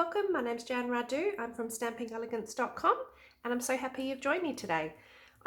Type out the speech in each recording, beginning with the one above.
welcome. My name's Jan Radu. I'm from StampingElegance.com and I'm so happy you've joined me today.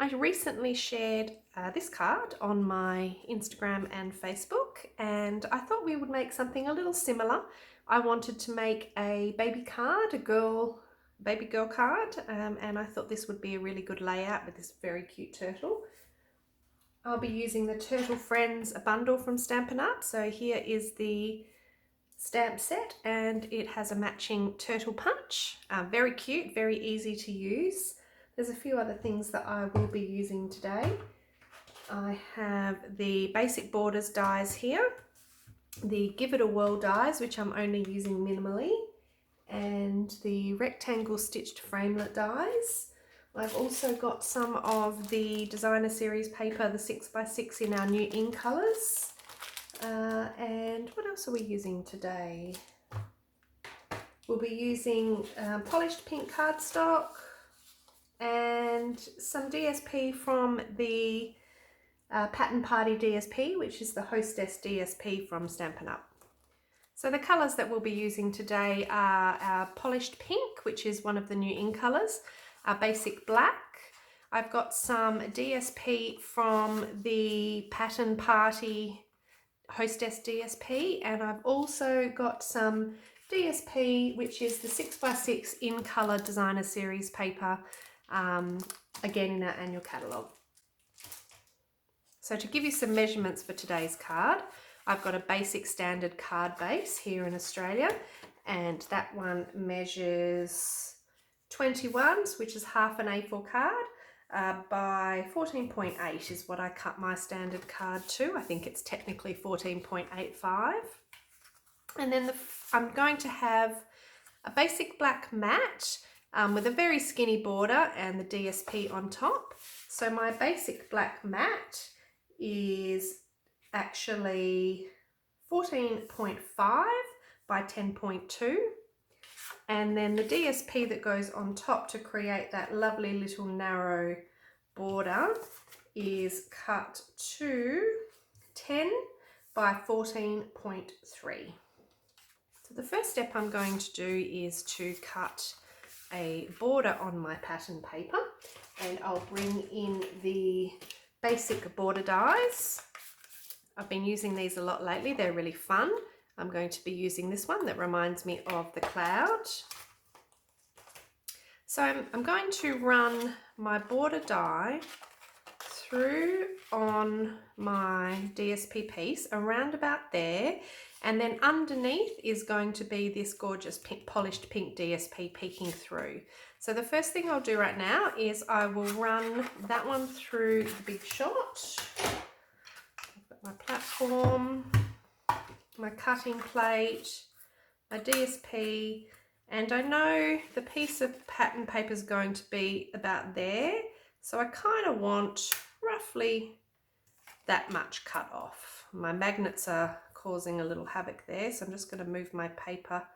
I recently shared this card on my Instagram and Facebook, and I thought we would make something a little similar. I wanted to make a baby card, baby girl card, and I thought this would be a really good layout with this very cute turtle. I'll be using the Turtle Friends bundle from Stampin' Up. So here is the stamp set, and it has a matching turtle punch. Very cute, very easy to use. There's a few other things that I will be using today. I have the basic borders dies here, the Give It a Whirl dies, which I'm only using minimally, and the rectangle stitched framelit dies. I've also got some of the designer series paper, the 6x6 in our new in colours. And what else are we using today? We'll be using polished pink cardstock and some DSP from the Pattern Party DSP, which is the Hostess DSP from Stampin' Up. So the colours that we'll be using today are our polished pink, which is one of the new in colours, our basic black. I've got some DSP from the Pattern Party Hostess DSP, and I've also got some DSP, which is the 6x6 in colour designer series paper, again in our annual catalogue. So to give you some measurements for today's card, I've got a basic standard card base here in Australia, and that one measures 21s, which is half an A4 card, by 14.8 is what I cut my standard card to. I think it's technically 14.85. And then I'm going to have a basic black mat with a very skinny border and the DSP on top. So my basic black mat is actually 14.5 by 10.2. And then the DSP that goes on top to create that lovely little narrow border is cut to 10 by 14.3. So the first step I'm going to do is to cut a border on my pattern paper, and I'll bring in the basic border dies. I've been using these a lot lately, they're really fun. I'm going to be using this one that reminds me of the cloud. So I'm going to run my border die through on my DSP piece around about there, and then underneath is going to be this gorgeous pink, polished pink DSP peeking through. So the first thing I'll do right now is I will run that one through the big shot. I've got my platform, my cutting plate, my DSP, and I know the piece of pattern paper is going to be about there, so I kind of want roughly that much cut off. My magnets are causing a little havoc there, so I'm just going to move my paper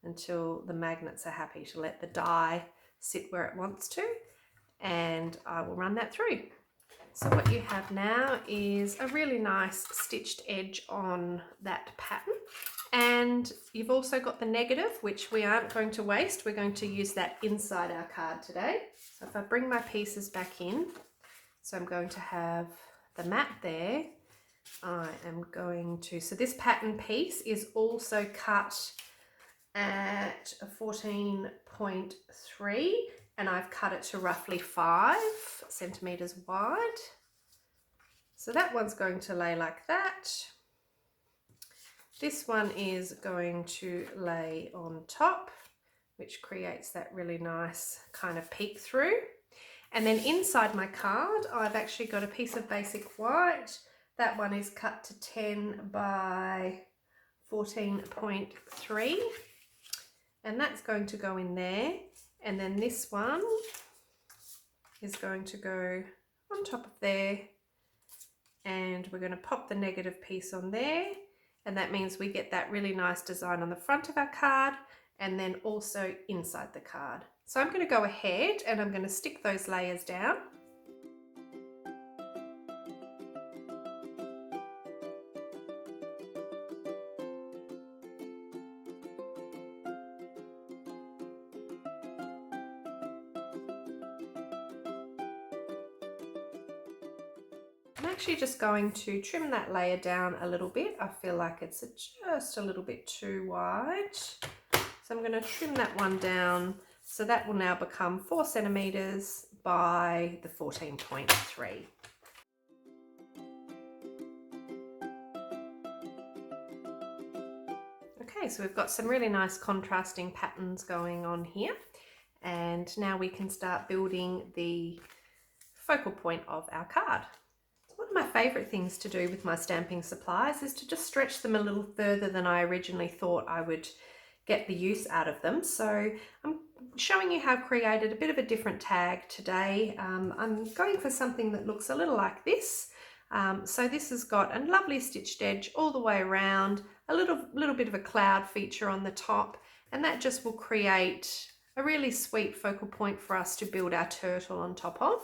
until the magnets are happy to let the die sit where it wants to, and I will run that through. So what you have now is a really nice stitched edge on that pattern, and you've also got the negative, which we aren't going to waste. We're going to use that inside our card today. So if I bring my pieces back in, so I'm going to have the mat there. I am going to, so this pattern piece is also cut at a 14.3, and I've cut it to roughly 5 centimeters wide. So that one's going to lay like that. This one is going to lay on top, which creates that really nice kind of peek through. And then inside my card, I've actually got a piece of basic white. That one is cut to 10 by 14.3. And that's going to go in there. And then this one is going to go on top of there, and we're going to pop the negative piece on there, and that means we get that really nice design on the front of our card and then also inside the card. So I'm going to go ahead and I'm going to stick those layers down. I'm actually just going to trim that layer down a little bit. I feel like it's just a little bit too wide. So I'm going to trim that one down. So that will now become 4 centimeters by the 14.3. Okay, so we've got some really nice contrasting patterns going on here. And now we can start building the focal point of our card. One of my favourite things to do with my stamping supplies is to just stretch them a little further than I originally thought I would get the use out of them. So I'm showing you how I've created a bit of a different tag today. I'm going for something that looks a little like this. So this has got a lovely stitched edge all the way around, a little bit of a cloud feature on the top, and that just will create a really sweet focal point for us to build our turtle on top of.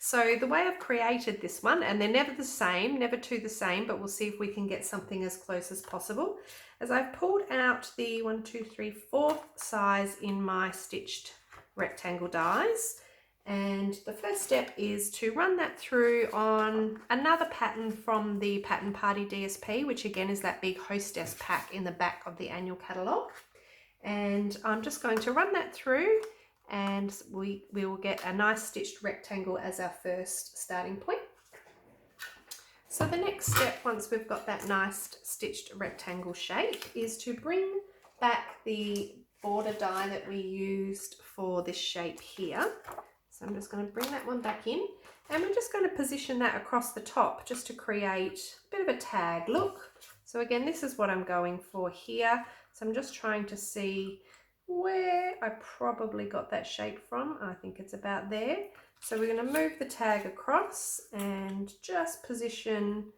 So the way I've created this one, and they're never the same, never two the same, but we'll see if we can get something as close as possible, as I've pulled out the 1, 2, 3, 4th size in my stitched rectangle dies. And the first step is to run that through on another pattern from the Pattern Party DSP, which again is that big hostess pack in the back of the annual catalogue. And I'm just going to run that through, and we will get a nice stitched rectangle as our first starting point. So the next step, once we've got that nice stitched rectangle shape, is to bring back the border die that we used for this shape here. So I'm just going to bring that one back in, and we're just going to position that across the top just to create a bit of a tag look. So again, this is what I'm going for here. So I'm just trying to see where I probably got that shape from. I think it's about there. So we're going to move the tag across and just position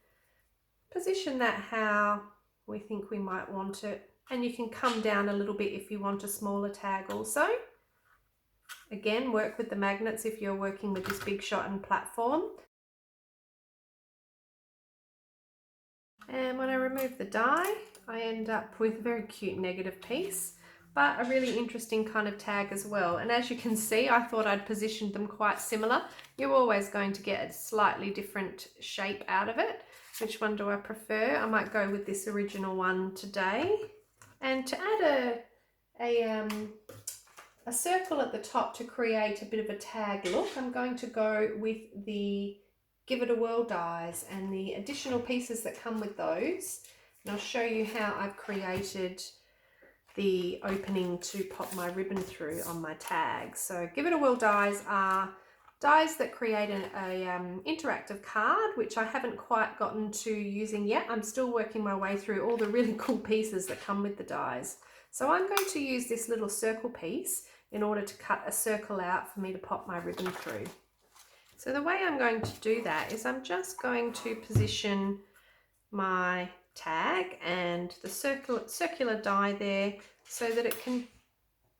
that how we think we might want it. And you can come down a little bit if you want a smaller tag also. Again, work with the magnets if you're working with this big shot and platform. And when I remove the die, I end up with a very cute negative piece, but a really interesting kind of tag as well. And as you can see, I thought I'd positioned them quite similar. You're always going to get a slightly different shape out of it. Which one do I prefer? I might go with this original one today. And to add a circle at the top to create a bit of a tag look, I'm going to go with the Give It a Whirl dies and the additional pieces that come with those. And I'll show you how I've created the opening to pop my ribbon through on my tag. So Give It a Whirl dies are dies that create an interactive card, which I haven't quite gotten to using yet. I'm still working my way through all the really cool pieces that come with the dies. So I'm going to use this little circle piece in order to cut a circle out for me to pop my ribbon through. So the way I'm going to do that is I'm just going to position my tag and the circular die there so that it can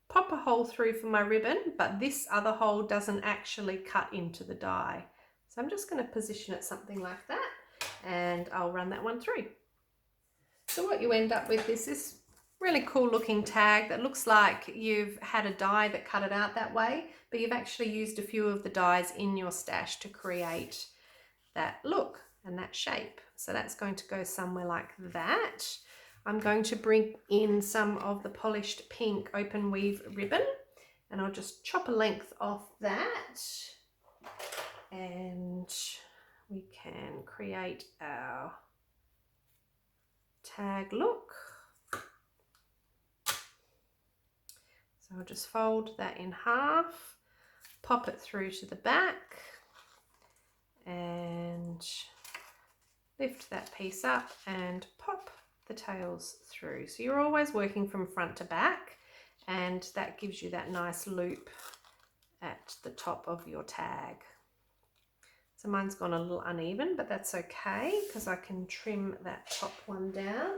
pop a hole through for my ribbon, but this other hole doesn't actually cut into the die. So I'm just going to position it something like that, and I'll run that one through. So what you end up with is this really cool looking tag that looks like you've had a die that cut it out that way, but you've actually used a few of the dies in your stash to create that look and that shape. So that's going to go somewhere like that. I'm going to bring in some of the polished pink open weave ribbon, and I'll just chop a length off that, and we can create our tag look. So I'll just fold that in half, pop it through to the back, and lift that piece up and pop the tails through. So you're always working from front to back, and that gives you that nice loop at the top of your tag. So mine's gone a little uneven, but that's okay because I can trim that top one down.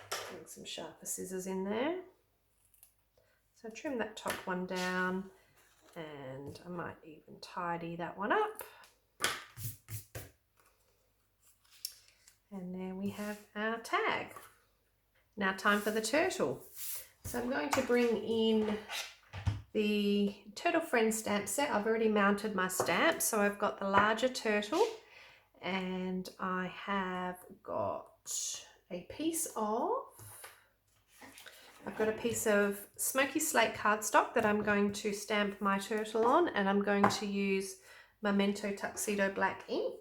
Bring some sharper scissors in there. So trim that top one down, and I might even tidy that one up. And there we have our tag. Now time for the turtle. So I'm going to bring in the Turtle Friends stamp set. I've already mounted my stamp, so I've got the larger turtle, And I have got a piece of, I've got a piece of smoky slate cardstock that I'm going to stamp my turtle on, and I'm going to use Memento Tuxedo Black ink.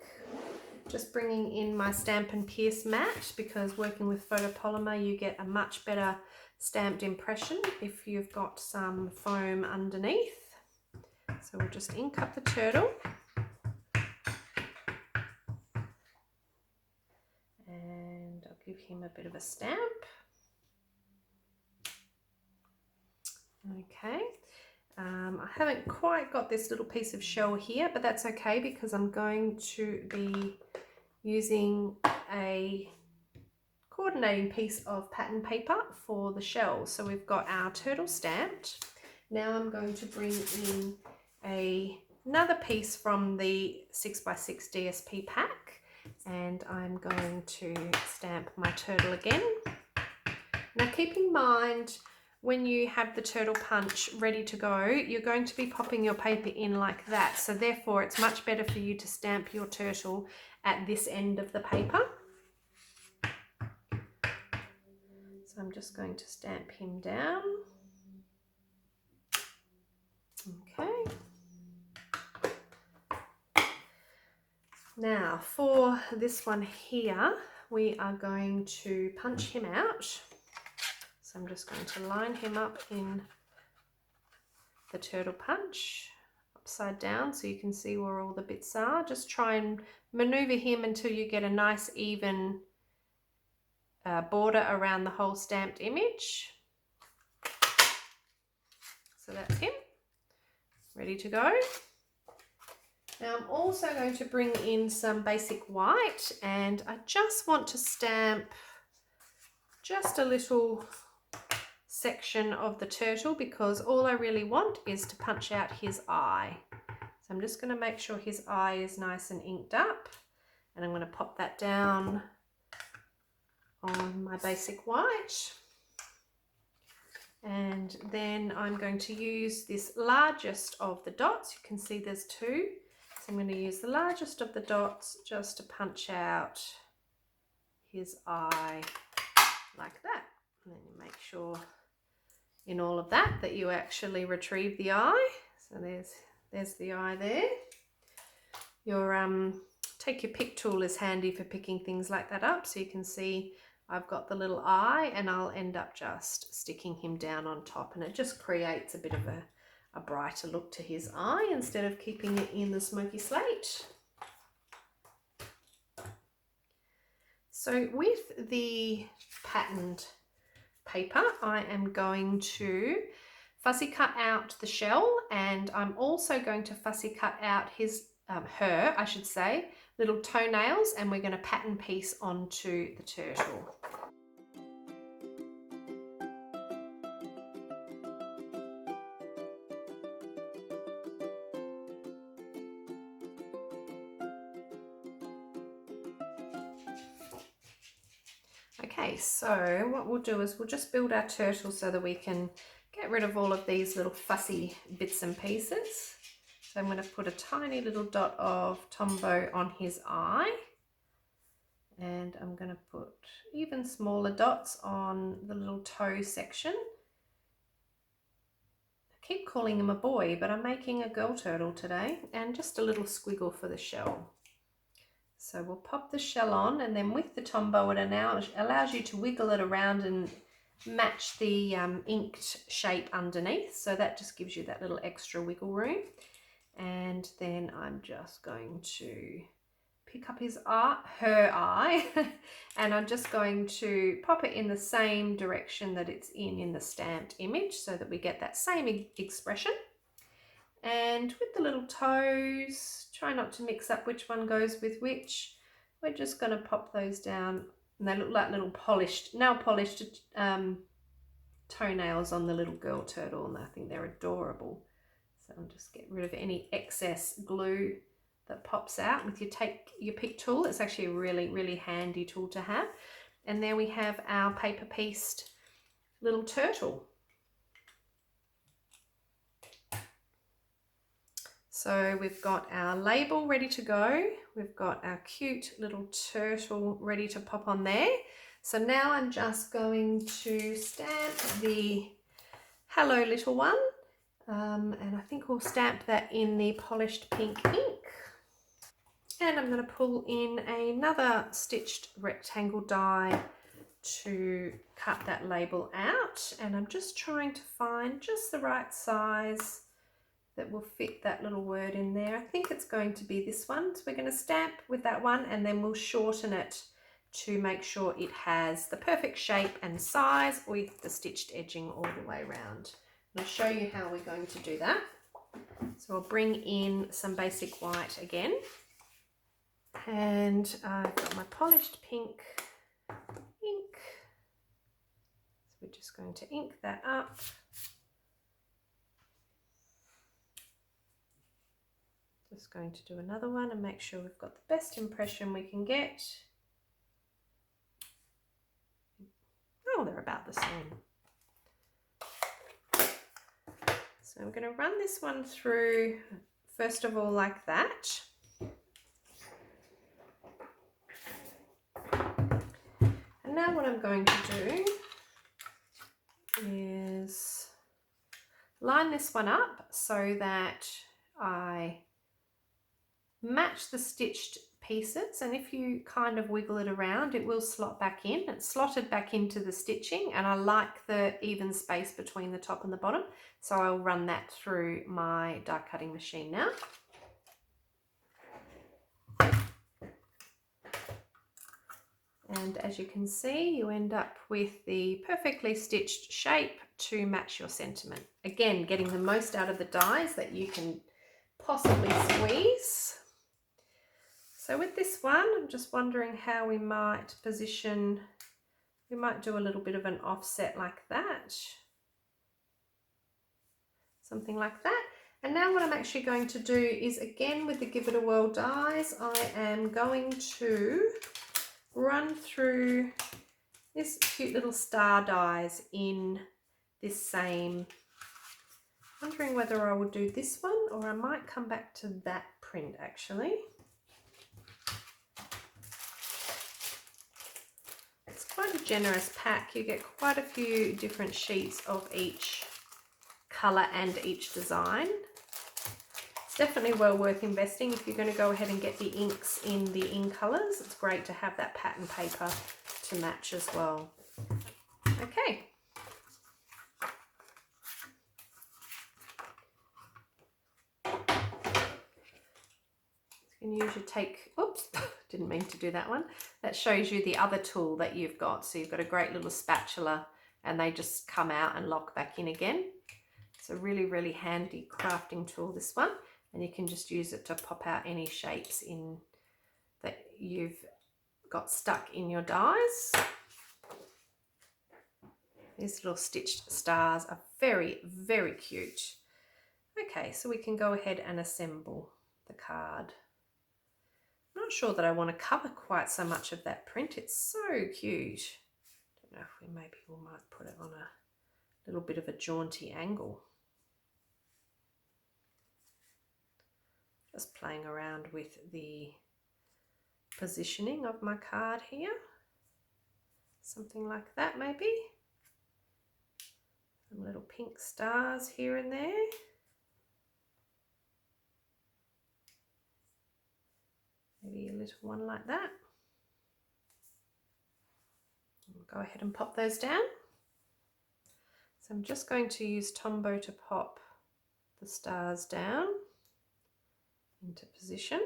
Just bringing in my Stampin' Pierce mat, because working with photopolymer you get a much better stamped impression if you've got some foam underneath. So we'll just ink up the turtle. And I'll give him a bit of a stamp. Okay. I haven't quite got this little piece of shell here, but that's okay because I'm going to be using a coordinating piece of pattern paper for the shell. So we've got our turtle stamped. Now I'm going to bring in another piece from the 6x6 DSP pack, and I'm going to stamp my turtle again. Now keep in mind, when you have the turtle punch ready to go, you're going to be popping your paper in like that. So therefore it's much better for you to stamp your turtle at this end of the paper. So I'm just going to stamp him down. Okay. Now for this one here, we are going to punch him out. So I'm just going to line him up in the turtle punch upside down so you can see where all the bits are. Just try and maneuver him until you get a nice even border around the whole stamped image. So that's him, ready to go. Now I'm also going to bring in some basic white, and I just want to stamp just a little section of the turtle because all I really want is to punch out his eye. So I'm just going to make sure his eye is nice and inked up, and I'm going to pop that down on my basic white. And then I'm going to use this largest of the dots. You can see there's two. So I'm going to use the largest of the dots just to punch out his eye like that. And then you make sure in all of that that you actually retrieve the eye. So there's the eye there. Your take your pick tool is handy for picking things like that up, so you can see I've got the little eye, and I'll end up just sticking him down on top, and it just creates a bit of a brighter look to his eye instead of keeping it in the smoky slate. So with the patterned paper, I am going to fussy cut out the shell, and I'm also going to fussy cut out her little toenails, and we're going to pattern piece onto the turtle. Okay, so what we'll do is we'll just build our turtle so that we can get rid of all of these little fussy bits and pieces. So I'm going to put a tiny little dot of Tombow on his eye, and I'm going to put even smaller dots on the little toe section. I keep calling him a boy, but I'm making a girl turtle today, and just a little squiggle for the shell. So we'll pop the shell on, and then with the Tombow it allows you to wiggle it around and match the inked shape underneath. So that just gives you that little extra wiggle room. And then I'm just going to pick up her eye, and I'm just going to pop it in the same direction that it's in the stamped image so that we get that same expression. And with the little toes, try not to mix up which one goes with which. We're just going to pop those down, and they look like little nail polished toenails on the little girl turtle, and I think they're adorable. So I'll just get rid of any excess glue that pops out with your pick tool. It's actually a really, really handy tool to have. And there we have our paper pieced little turtle. So we've got our label ready to go. We've got our cute little turtle ready to pop on there. So now I'm just going to stamp the Hello Little One. And I think we'll stamp that in the polished pink ink. And I'm going to pull in another stitched rectangle die to cut that label out. And I'm just trying to find just the right size that will fit that little word in there. I think it's going to be this one. So we're going to stamp with that one and then we'll shorten it to make sure it has the perfect shape and size with the stitched edging all the way around. And I'll show you how we're going to do that. So I'll bring in some basic white again. And I've got my polished pink ink. So we're just going to ink that up. Just going to do another one and make sure we've got the best impression we can get. Oh, they're about the same. So I'm going to run this one through, first of all, like that. And now what I'm going to do is line this one up so that I match the stitched pieces, and if you kind of wiggle it around it will slot back in. It's slotted back into the stitching and I like the even space between the top and the bottom, so I'll run that through my die cutting machine now. And as you can see, you end up with the perfectly stitched shape to match your sentiment. Again, getting the most out of the dies that you can possibly squeeze. So with this one, I'm just wondering how we might position. We might do a little bit of an offset like that. Something like that. And now what I'm actually going to do is, again with the Give It a Whirl dies, I am going to run through this cute little star dies in this same. Wondering whether I will do this one or I might come back to that print actually. It's quite a generous pack. You get quite a few different sheets of each colour and each design. It's definitely well worth investing if you're going to go ahead and get the inks in the in colours. It's great to have that pattern paper to match as well. Okay. You can use your take, oops, didn't mean to do that one. That shows you the other tool that you've got. So you've got a great little spatula and they just come out and lock back in again. It's a really, really handy crafting tool, this one. And you can just use it to pop out any shapes in that you've got stuck in your dies. These little stitched stars are very, very cute. Okay, so we can go ahead and assemble the card. I'm not sure that I want to cover quite so much of that print. It's so cute. I don't know if we might put it on a little bit of a jaunty angle. Just playing around with the positioning of my card here. Something like that maybe. Some little pink stars here and there. Maybe a little one like that. We'll go ahead and pop those down. So I'm just going to use Tombow to pop the stars down into position.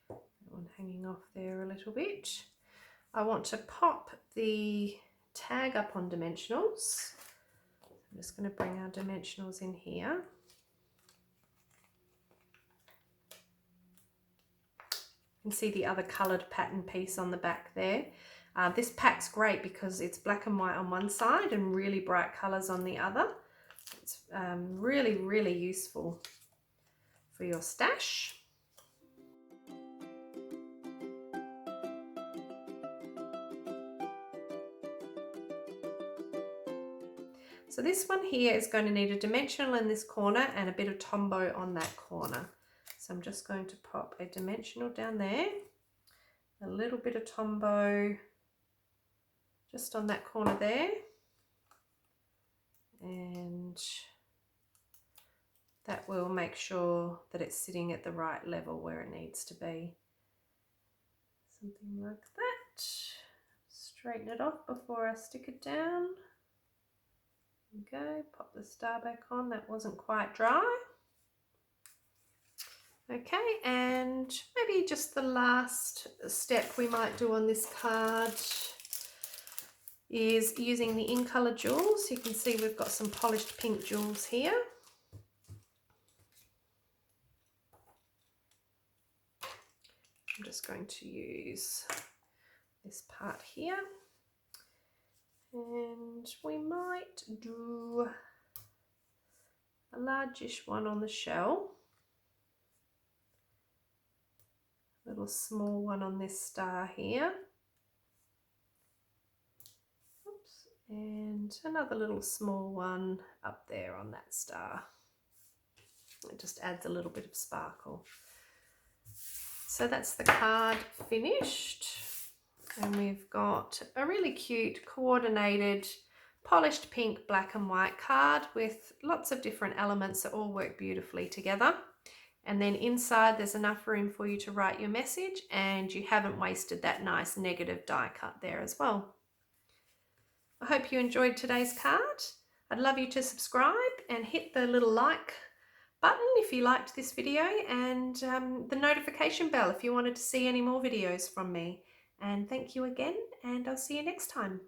That one hanging off there a little bit. I want to pop the tag up on dimensionals. I'm just going to bring our dimensionals in here. You can see the other coloured pattern piece on the back there. This pack's great because it's black and white on one side and really bright colours on the other. It's really, really useful for your stash. So this one here is going to need a dimensional in this corner and a bit of Tombow on that corner. So I'm just going to pop a dimensional down there, a little bit of Tombow just on that corner there, and that will make sure that it's sitting at the right level where it needs to be. Something like that. Straighten it off before I stick it down. There we go, pop the star back on, that wasn't quite dry. Okay, and maybe just the last step we might do on this card is using the in colour jewels. You can see we've got some polished pink jewels here. I'm just going to use this part here, and we might do a largish one on the shell, a little small one on this star here, oops, and another little small one up there on that star. It just adds a little bit of sparkle. So that's the card finished, and we've got a really cute coordinated polished pink, black and white card with lots of different elements that all work beautifully together. And then inside there's enough room for you to write your message, and you haven't wasted that nice negative die cut there as well. I hope you enjoyed today's card. I'd love you to subscribe and hit the little like button if you liked this video, and the notification bell if you wanted to see any more videos from me. And thank you again, and I'll see you next time.